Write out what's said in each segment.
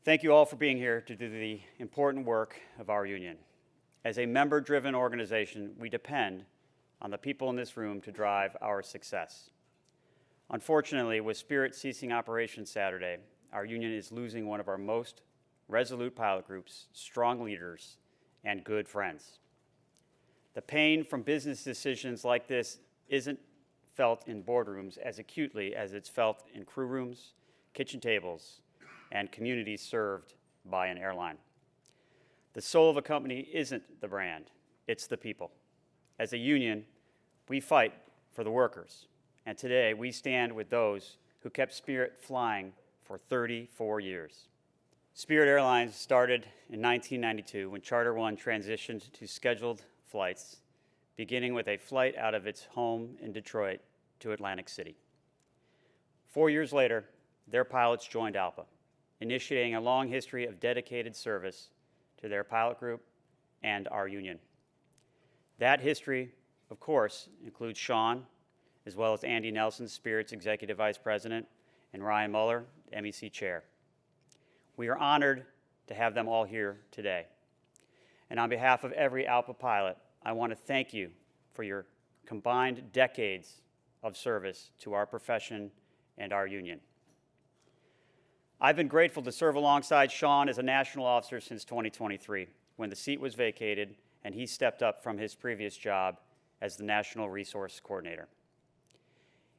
Thank you all for being here to do the important work of our union. As a member-driven organization, we depend on the people in this room to drive our success. Unfortunately, with Spirit ceasing operations Saturday, our union is losing one of our most resolute pilot groups, strong leaders, and good friends. The pain from business decisions like this isn't felt in boardrooms as acutely as it's felt in crew rooms, kitchen tables, and communities served by an airline. The soul of a company isn't the brand, it's the people. As a union, we fight for the workers, and today we stand with those who kept Spirit flying for 34 years. Spirit Airlines started in 1992 when Charter One transitioned to scheduled flights, beginning with a flight out of its home in Detroit to Atlantic City. 4 years later, their pilots joined ALPA, initiating a long history of dedicated service to their pilot group and our union. That history, of course, includes Sean, as well as Andy Nelson, Spirit's Executive Vice President, and Ryan Muller, MEC Chair. We are honored to have them all here today. And on behalf of every ALPA pilot, I want to thank you for your combined decades of service to our profession and our union. I've been grateful to serve alongside Sean as a national officer since 2023, when the seat was vacated and he stepped up from his previous job as the National Resource Coordinator.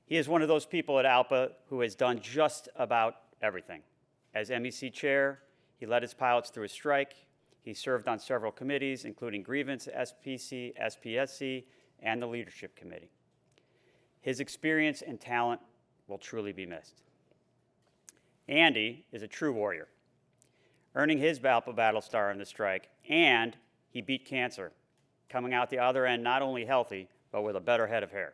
He is one of those people at ALPA who has done just about everything. As MEC Chair, he led his pilots through a strike. He served on several committees, including Grievance, SPC, SPSC, and the Leadership Committee. His experience and talent will truly be missed. Andy is a true warrior, earning his ALPA Battle Star in the strike, and he beat cancer, coming out the other end not only healthy, but with a better head of hair.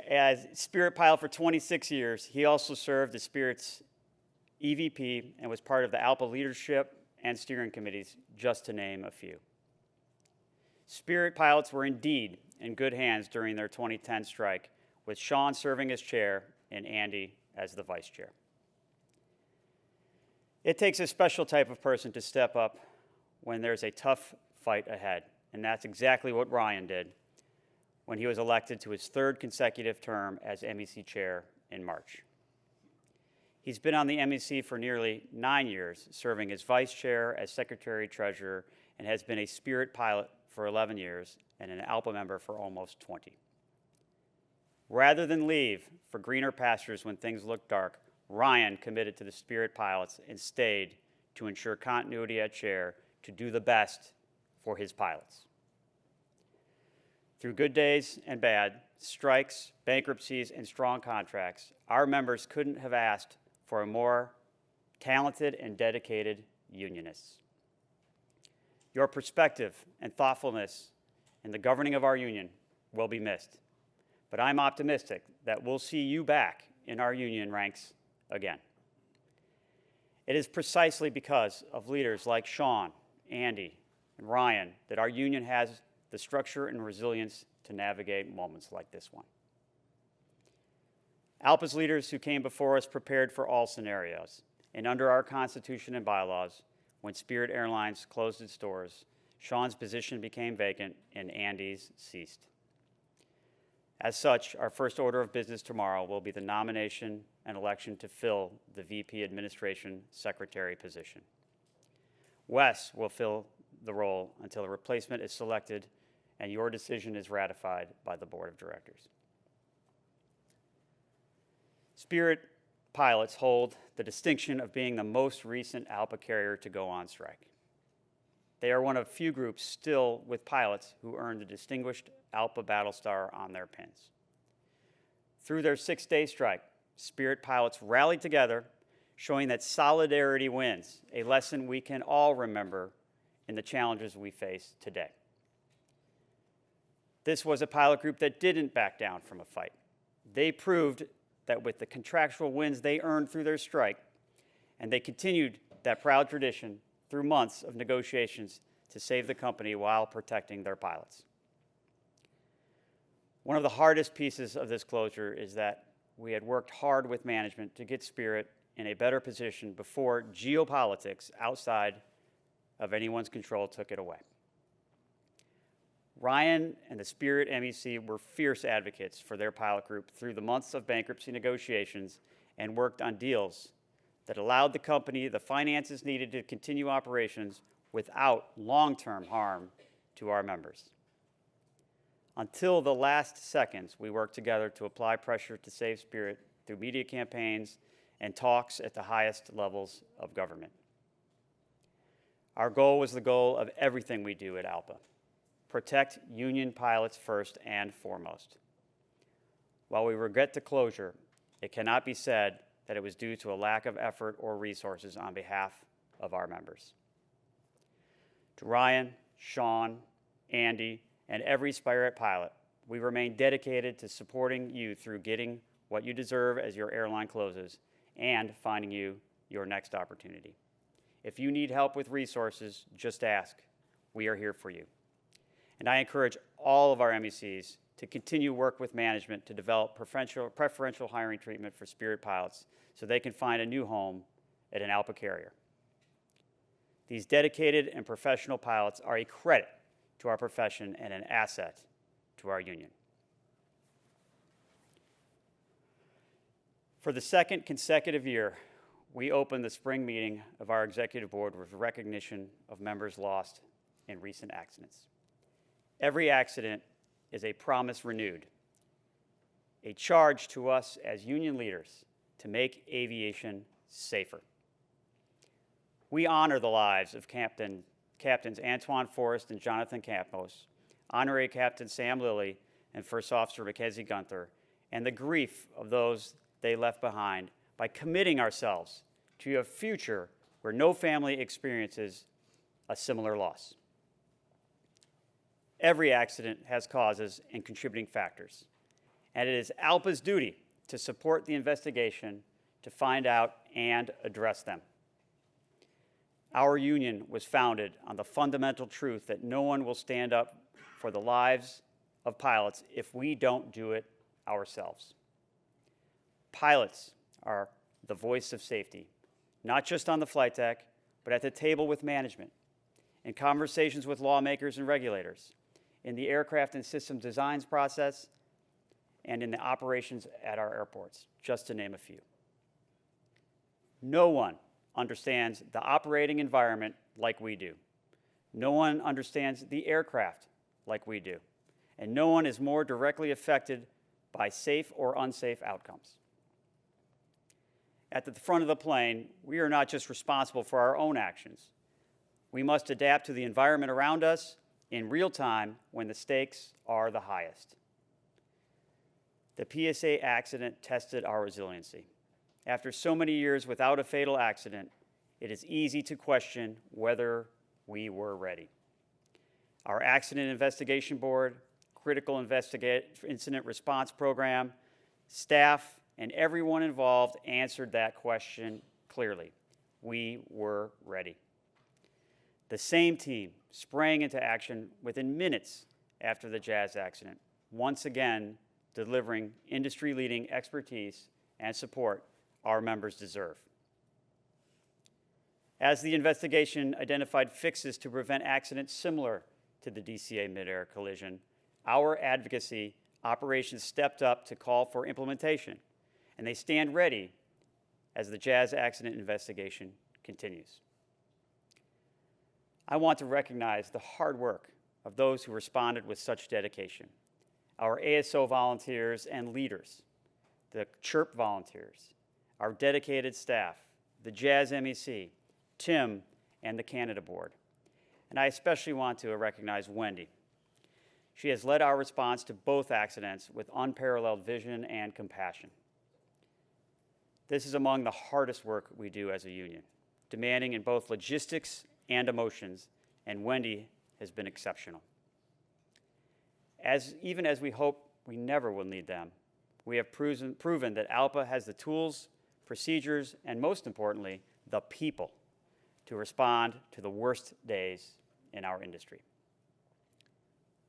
As Spirit pilot for 26 years, he also served as Spirit's EVP and was part of the ALPA leadership and steering committees, just to name a few. Spirit pilots were indeed in good hands during their 2010 strike, with Sean serving as chair and Andy as the vice chair. It takes a special type of person to step up when there's a tough fight ahead, and that's exactly what Ryan did when he was elected to his third consecutive term as MEC chair in March. He's been on the MEC for nearly 9 years, serving as vice chair, as secretary treasurer, and has been a Spirit pilot for 11 years and an ALPA member for almost 20. Rather than leave for greener pastures when things looked dark, Ryan committed to the Spirit pilots and stayed to ensure continuity at chair to do the best for his pilots. Through good days and bad, strikes, bankruptcies, and strong contracts, our members couldn't have asked for a more talented and dedicated unionists. Your perspective and thoughtfulness in the governing of our union will be missed, but I'm optimistic that we'll see you back in our union ranks again. It is precisely because of leaders like Sean, Andy, and Ryan that our union has the structure and resilience to navigate moments like this one. ALPA's leaders who came before us prepared for all scenarios, and under our Constitution and bylaws, when Spirit Airlines closed its doors, Sean's position became vacant and Andy's ceased. As such, our first order of business tomorrow will be the nomination and election to fill the VP Administration Secretary position. Wes will fill the role until a replacement is selected and your decision is ratified by the Board of Directors. Spirit pilots hold the distinction of being the most recent ALPA carrier to go on strike. They are one of few groups still with pilots who earned the distinguished ALPA Battle Star on their pins. Through their 6-day strike, Spirit pilots rallied together, showing that solidarity wins, a lesson we can all remember in the challenges we face today. This was a pilot group that didn't back down from a fight. They proved that with the contractual wins they earned through their strike, and they continued that proud tradition through months of negotiations to save the company while protecting their pilots. One of the hardest pieces of this closure is that we had worked hard with management to get Spirit in a better position before geopolitics outside of anyone's control took it away. Ryan and the Spirit MEC were fierce advocates for their pilot group through the months of bankruptcy negotiations and worked on deals that allowed the company the finances needed to continue operations without long-term harm to our members. Until the last seconds, we worked together to apply pressure to save Spirit through media campaigns and talks at the highest levels of government. Our goal was the goal of everything we do at ALPA: protect union pilots first and foremost. While we regret the closure, it cannot be said that it was due to a lack of effort or resources on behalf of our members. To Ryan, Sean, Andy, and every Spirit pilot, we remain dedicated to supporting you through getting what you deserve as your airline closes and finding you your next opportunity. If you need help with resources, just ask. We are here for you. And I encourage all of our MECs to continue work with management to develop preferential hiring treatment for Spirit pilots so they can find a new home at an ALPA carrier. These dedicated and professional pilots are a credit to our profession and an asset to our union. For the second consecutive year, we opened the spring meeting of our executive board with recognition of members lost in recent accidents. Every accident is a promise renewed, a charge to us as union leaders to make aviation safer. We honor the lives of Captains Antoine Forrest and Jonathan Campos, Honorary Captain Sam Lilly, and First Officer Mackenzie Gunther, and the grief of those they left behind by committing ourselves to a future where no family experiences a similar loss. Every accident has causes and contributing factors, and it is ALPA's duty to support the investigation to find out and address them. Our union was founded on the fundamental truth that no one will stand up for the lives of pilots if we don't do it ourselves. Pilots are the voice of safety, not just on the flight deck, but at the table with management, in conversations with lawmakers and regulators, in the aircraft and system designs process, and in the operations at our airports, just to name a few. No one understands the operating environment like we do. No one understands the aircraft like we do. And no one is more directly affected by safe or unsafe outcomes. At the front of the plane, we are not just responsible for our own actions. We must adapt to the environment around us in real time when the stakes are the highest. The PSA accident tested our resiliency. After so many years without a fatal accident, it is easy to question whether we were ready. Our Accident Investigation Board, Critical Incident Response Program, staff, and everyone involved answered that question clearly. We were ready. The same team sprang into action within minutes after the Jazz accident, once again delivering industry-leading expertise and support our members deserve. As the investigation identified fixes to prevent accidents similar to the DCA mid-air collision, our advocacy operations stepped up to call for implementation, and they stand ready as the Jazz accident investigation continues. I want to recognize the hard work of those who responded with such dedication, our ASO volunteers and leaders, the CHIRP volunteers, our dedicated staff, the Jazz MEC, Tim, and the Canada Board. And I especially want to recognize Wendy. She has led our response to both accidents with unparalleled vision and compassion. This is among the hardest work we do as a union, demanding in both logistics and emotions, and Wendy has been exceptional. Even as we hope we never will need them, we have proven that ALPA has the tools, procedures, and most importantly, the people to respond to the worst days in our industry.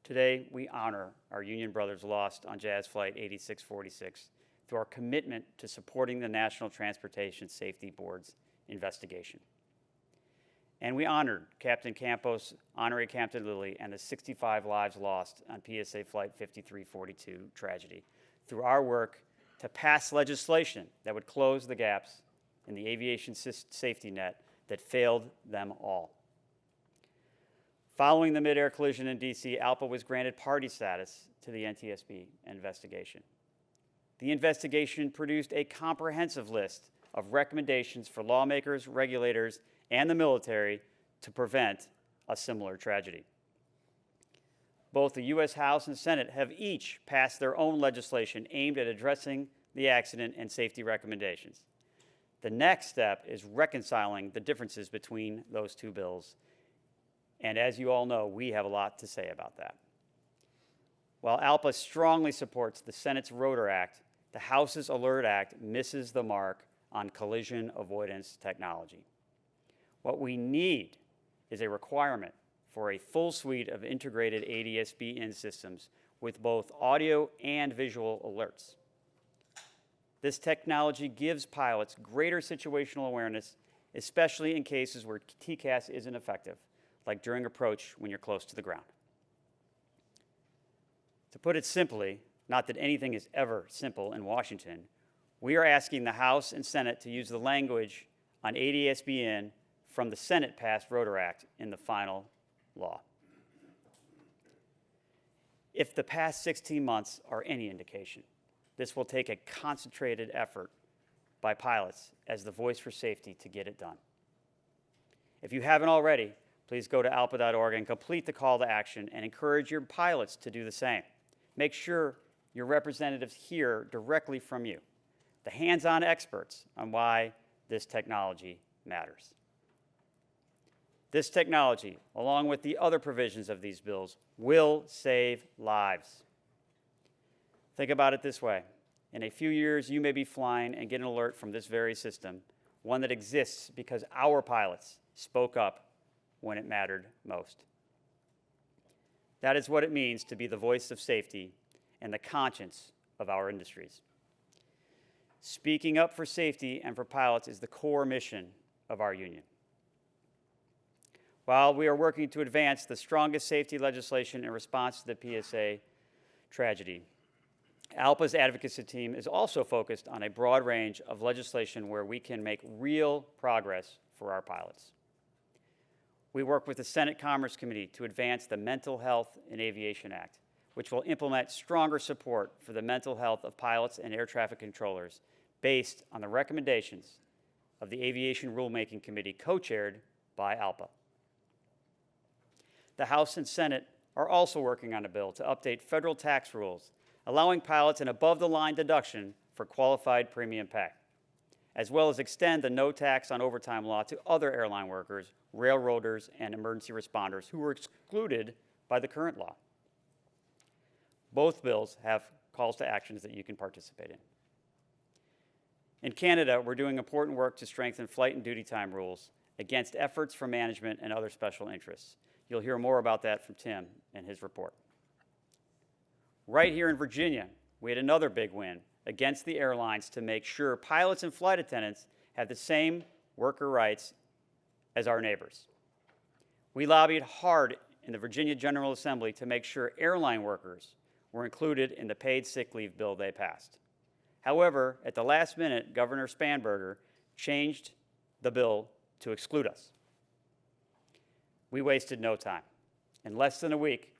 Today, we honor our union brothers lost on Jazz Flight 8646 through our commitment to supporting the National Transportation Safety Board's investigation. And we honored Captain Campos, Honorary Captain Lilly, and the 65 lives lost on PSA Flight 5342 tragedy through our work to pass legislation that would close the gaps in the aviation safety net that failed them all. Following the mid-air collision in DC, ALPA was granted party status to the NTSB investigation. The investigation produced a comprehensive list of recommendations for lawmakers, regulators, and the military to prevent a similar tragedy. Both the U.S. House and Senate have each passed their own legislation aimed at addressing the accident and safety recommendations. The next step is reconciling the differences between those two bills. And as you all know, we have a lot to say about that. While ALPA strongly supports the Senate's Rotor Act, the House's Alert Act misses the mark on collision avoidance technology. What we need is a requirement for a full suite of integrated ADS-B-in systems with both audio and visual alerts. This technology gives pilots greater situational awareness, especially in cases where TCAS isn't effective, like during approach when you're close to the ground. To put it simply, not that anything is ever simple in Washington, we are asking the House and Senate to use the language on ADS-B-in from the Senate-passed Rotor Act in the final law. If the past 16 months are any indication, this will take a concentrated effort by pilots as the voice for safety to get it done. If you haven't already, please go to alpa.org and complete the call to action and encourage your pilots to do the same. Make sure your representatives hear directly from you, the hands-on experts on why this technology matters. This technology, along with the other provisions of these bills, will save lives. Think about it this way. In a few years, you may be flying and get an alert from this very system, one that exists because our pilots spoke up when it mattered most. That is what it means to be the voice of safety and the conscience of our industries. Speaking up for safety and for pilots is the core mission of our union. While we are working to advance the strongest safety legislation in response to the PSA tragedy, ALPA's advocacy team is also focused on a broad range of legislation where we can make real progress for our pilots. We work with the Senate Commerce Committee to advance the Mental Health in Aviation Act, which will implement stronger support for the mental health of pilots and air traffic controllers based on the recommendations of the Aviation Rulemaking Committee co-chaired by ALPA. The House and Senate are also working on a bill to update federal tax rules, allowing pilots an above-the-line deduction for qualified premium pay, as well as extend the no tax on overtime law to other airline workers, railroaders, and emergency responders who were excluded by the current law. Both bills have calls to actions that you can participate in. In Canada, we're doing important work to strengthen flight and duty time rules against efforts from management and other special interests. You'll hear more about that from Tim in his report. Right here in Virginia, we had another big win against the airlines to make sure pilots and flight attendants have the same worker rights as our neighbors. We lobbied hard in the Virginia General Assembly to make sure airline workers were included in the paid sick leave bill they passed. However, at the last minute, Governor Spanberger changed the bill to exclude us. We wasted no time. In less than a week,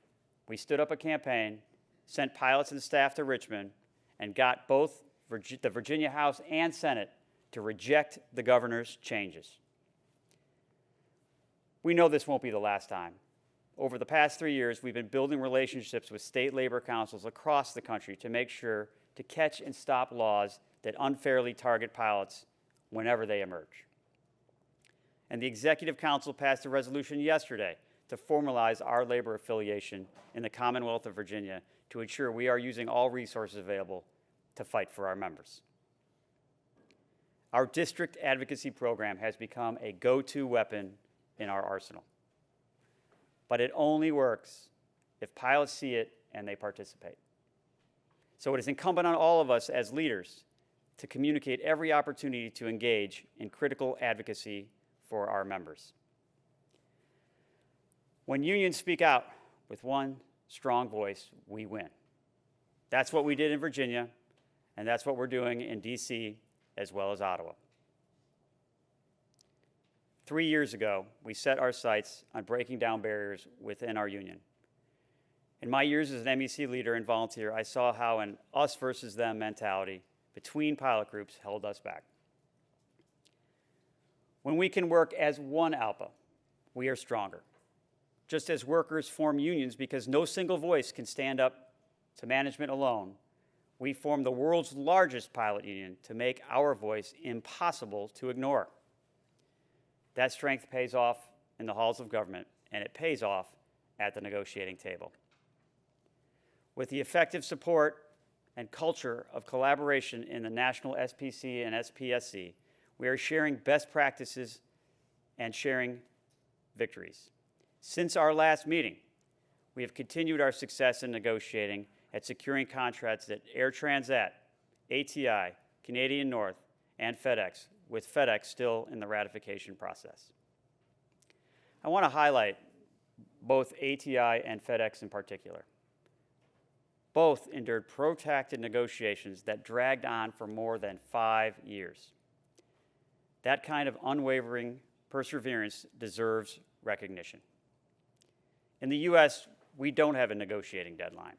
we stood up a campaign, sent pilots and staff to Richmond, and got both the Virginia House and Senate to reject the governor's changes. We know this won't be the last time. Over the past 3 years, we've been building relationships with state labor councils across the country to make sure to catch and stop laws that unfairly target pilots whenever they emerge. And the Executive Council passed a resolution yesterday to formalize our labor affiliation in the Commonwealth of Virginia to ensure we are using all resources available to fight for our members. Our district advocacy program has become a go-to weapon in our arsenal. But it only works if pilots see it and they participate. So it is incumbent on all of us as leaders to communicate every opportunity to engage in critical advocacy for our members. When unions speak out with one strong voice, we win. That's what we did in Virginia, and that's what we're doing in DC as well as Ottawa. 3 years ago, we set our sights on breaking down barriers within our union. In my years as an MEC leader and volunteer, I saw how an us versus them mentality between pilot groups held us back. When we can work as one ALPA, we are stronger. Just as workers form unions because no single voice can stand up to management alone, we formed the world's largest pilot union to make our voice impossible to ignore. That strength pays off in the halls of government, and it pays off at the negotiating table. With the effective support and culture of collaboration in the national SPC and SPSC, we are sharing best practices and sharing victories. Since our last meeting, we have continued our success in negotiating at securing contracts at Air Transat, ATI, Canadian North, and FedEx, with FedEx still in the ratification process. I want to highlight both ATI and FedEx in particular. Both endured protracted negotiations that dragged on for more than 5 years. That kind of unwavering perseverance deserves recognition. In the US, we don't have a negotiating deadline.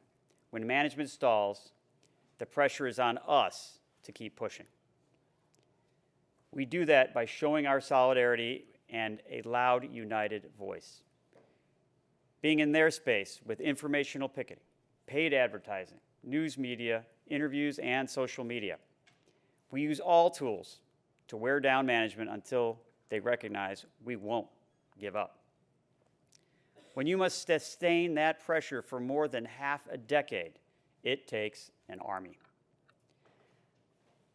When management stalls, the pressure is on us to keep pushing. We do that by showing our solidarity and a loud, united voice. Being in their space with informational picketing, paid advertising, news media, interviews, and social media. We use all tools to wear down management until they recognize we won't give up. When you must sustain that pressure for more than half a decade, it takes an army.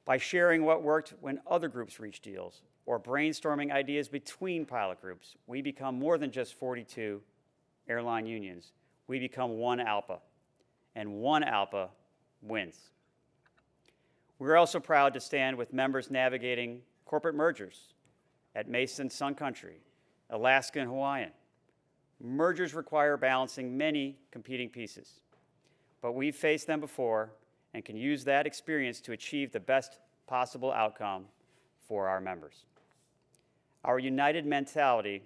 By sharing what worked when other groups reached deals, or brainstorming ideas between pilot groups, we become more than just 42 airline unions. We become one ALPA, and one ALPA wins. We're also proud to stand with members navigating corporate mergers at Mason Sun Country, Alaska and Hawaiian. Mergers require balancing many competing pieces, but we've faced them before and can use that experience to achieve the best possible outcome for our members. Our united mentality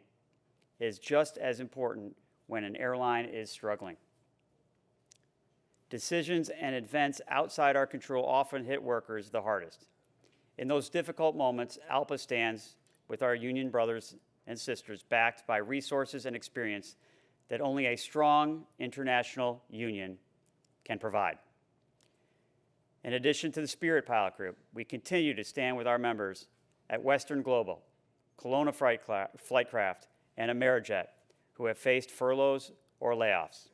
is just as important when an airline is struggling. Decisions and events outside our control often hit workers the hardest. In those difficult moments, ALPA stands with our union brothers and sisters, backed by resources and experience that only a strong international union can provide. In addition to the Spirit Pilot Group, we continue to stand with our members at Western Global, Kelowna Flightcraft, and Amerijet, who have faced furloughs or layoffs.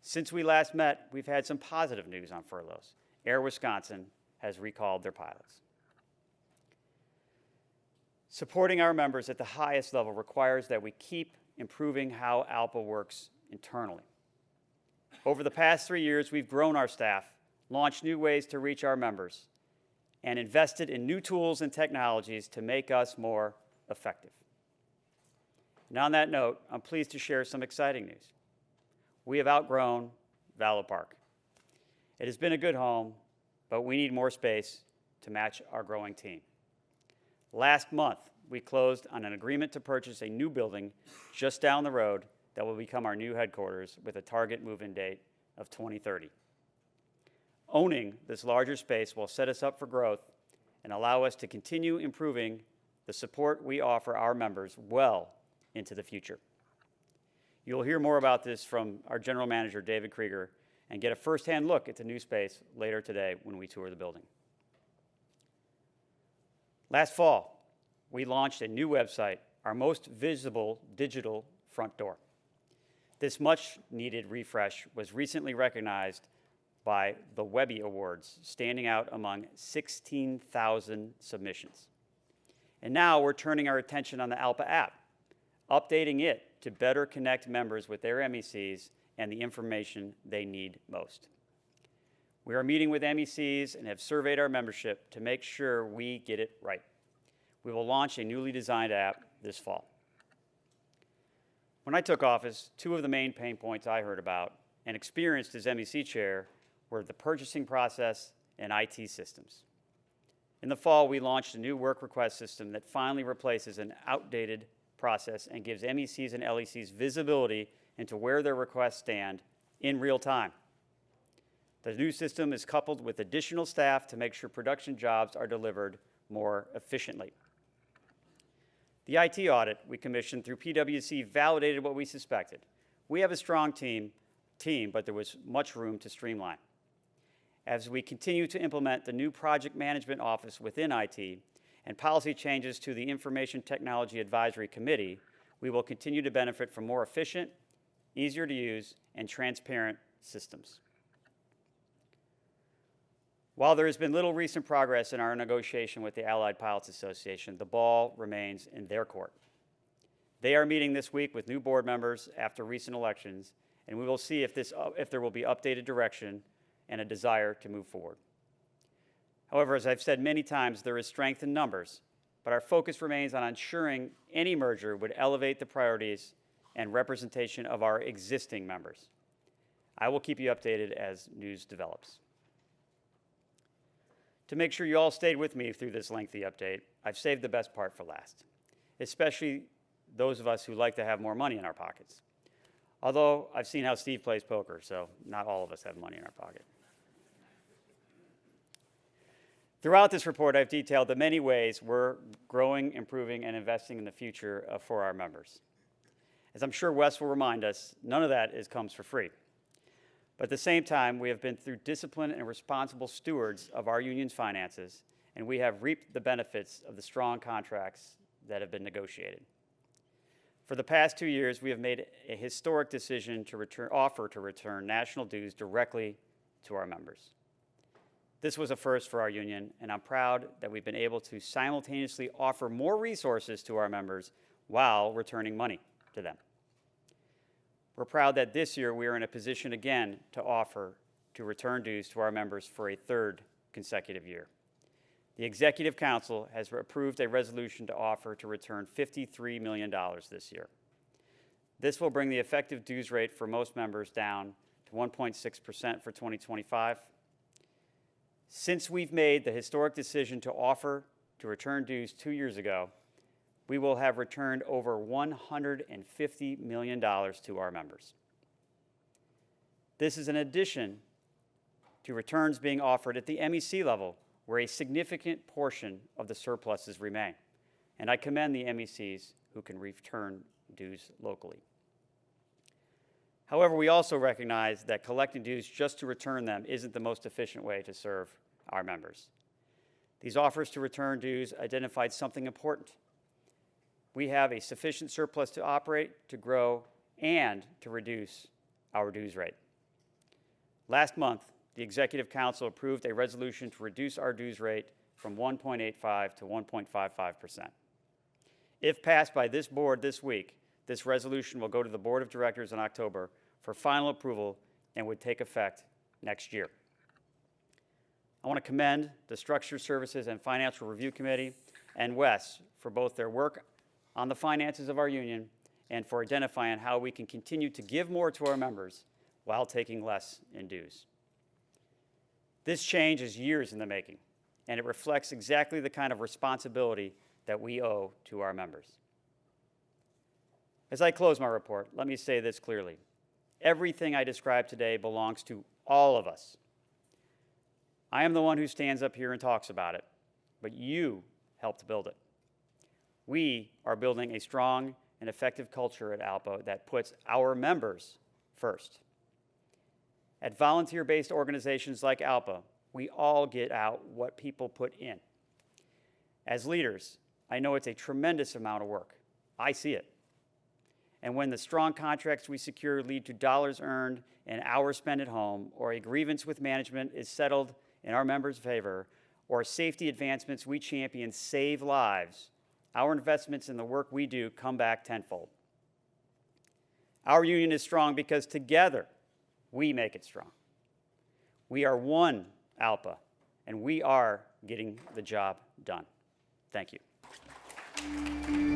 Since we last met, we've had some positive news on furloughs. Air Wisconsin has recalled their pilots. Supporting our members at the highest level requires that we keep improving how ALPA works internally. Over the past 3 years, we've grown our staff, launched new ways to reach our members, and invested in new tools and technologies to make us more effective. And on that note, I'm pleased to share some exciting news. We have outgrown Vallow Park. It has been a good home, but we need more space to match our growing team. Last month, we closed on an agreement to purchase a new building just down the road that will become our new headquarters with a target move-in date of 2030. Owning this larger space will set us up for growth and allow us to continue improving the support we offer our members well into the future. You'll hear more about this from our general manager, David Krieger, and get a firsthand look at the new space later today when we tour the building. Last fall, we launched a new website, our most visible digital front door. This much-needed refresh was recently recognized by the Webby Awards, standing out among 16,000 submissions. And now we're turning our attention on the ALPA app, updating it to better connect members with their MECs and the information they need most. We are meeting with MECs and have surveyed our membership to make sure we get it right. We will launch a newly designed app this fall. When I took office, two of the main pain points I heard about and experienced as MEC chair were the purchasing process and IT systems. In the fall, we launched a new work request system that finally replaces an outdated process and gives MECs and LECs visibility into where their requests stand in real time. The new system is coupled with additional staff to make sure production jobs are delivered more efficiently. The IT audit we commissioned through PwC validated what we suspected. We have a strong team, but there was much room to streamline. As we continue to implement the new project management office within IT and policy changes to the Information Technology Advisory Committee, we will continue to benefit from more efficient, easier to use, and transparent systems. While there has been little recent progress in our negotiation with the Allied Pilots Association, the ball remains in their court. They are meeting this week with new board members after recent elections, and we will see if there will be updated direction and a desire to move forward. However, as I've said many times, there is strength in numbers, but our focus remains on ensuring any merger would elevate the priorities and representation of our existing members. I will keep you updated as news develops. To make sure you all stayed with me through this lengthy update, I've saved the best part for last, especially those of us who like to have more money in our pockets. Although I've seen how Steve plays poker, so not all of us have money in our pocket. Throughout this report, I've detailed the many ways we're growing, improving, and investing in the future for our members. As I'm sure Wes will remind us, none of that comes for free. But at the same time, we have been through disciplined and responsible stewards of our union's finances, and we have reaped the benefits of the strong contracts that have been negotiated. For the past 2 years, we have made a historic decision to offer to return national dues directly to our members. This was a first for our union, and I'm proud that we've been able to simultaneously offer more resources to our members while returning money to them. We're proud that this year we are in a position again to offer to return dues to our members for a third consecutive year. The Executive Council has approved a resolution to offer to return $53 million this year. This will bring the effective dues rate for most members down to 1.6% for 2025. Since we've made the historic decision to offer to return dues 2 years ago, we will have returned over $150 million to our members. This is in addition to returns being offered at the MEC level, where a significant portion of the surpluses remain. And I commend the MECs who can return dues locally. However, we also recognize that collecting dues just to return them isn't the most efficient way to serve our members. These offers to return dues identified something important. We have a sufficient surplus to operate, to grow, and to reduce our dues rate. Last month, the Executive Council approved a resolution to reduce our dues rate from 1.85 to 1.55%. If passed by this board this week, this resolution will go to the Board of Directors in October for final approval and would take effect next year. I want to commend the Structured Services and Financial Review Committee and Wes for both their work on the finances of our union and for identifying how we can continue to give more to our members while taking less in dues. This change is years in the making, and it reflects exactly the kind of responsibility that we owe to our members. As I close my report, let me say this clearly. Everything I described today belongs to all of us. I am the one who stands up here and talks about it, but you helped build it. We are building a strong and effective culture at ALPA that puts our members first. At volunteer-based organizations like ALPA, we all get out what people put in. As leaders, I know it's a tremendous amount of work. I see it. And when the strong contracts we secure lead to dollars earned and hours spent at home, or a grievance with management is settled in our members' favor, or safety advancements we champion save lives, our investments in the work we do come back tenfold. Our union is strong because together we make it strong. We are one ALPA, and we are getting the job done. Thank you.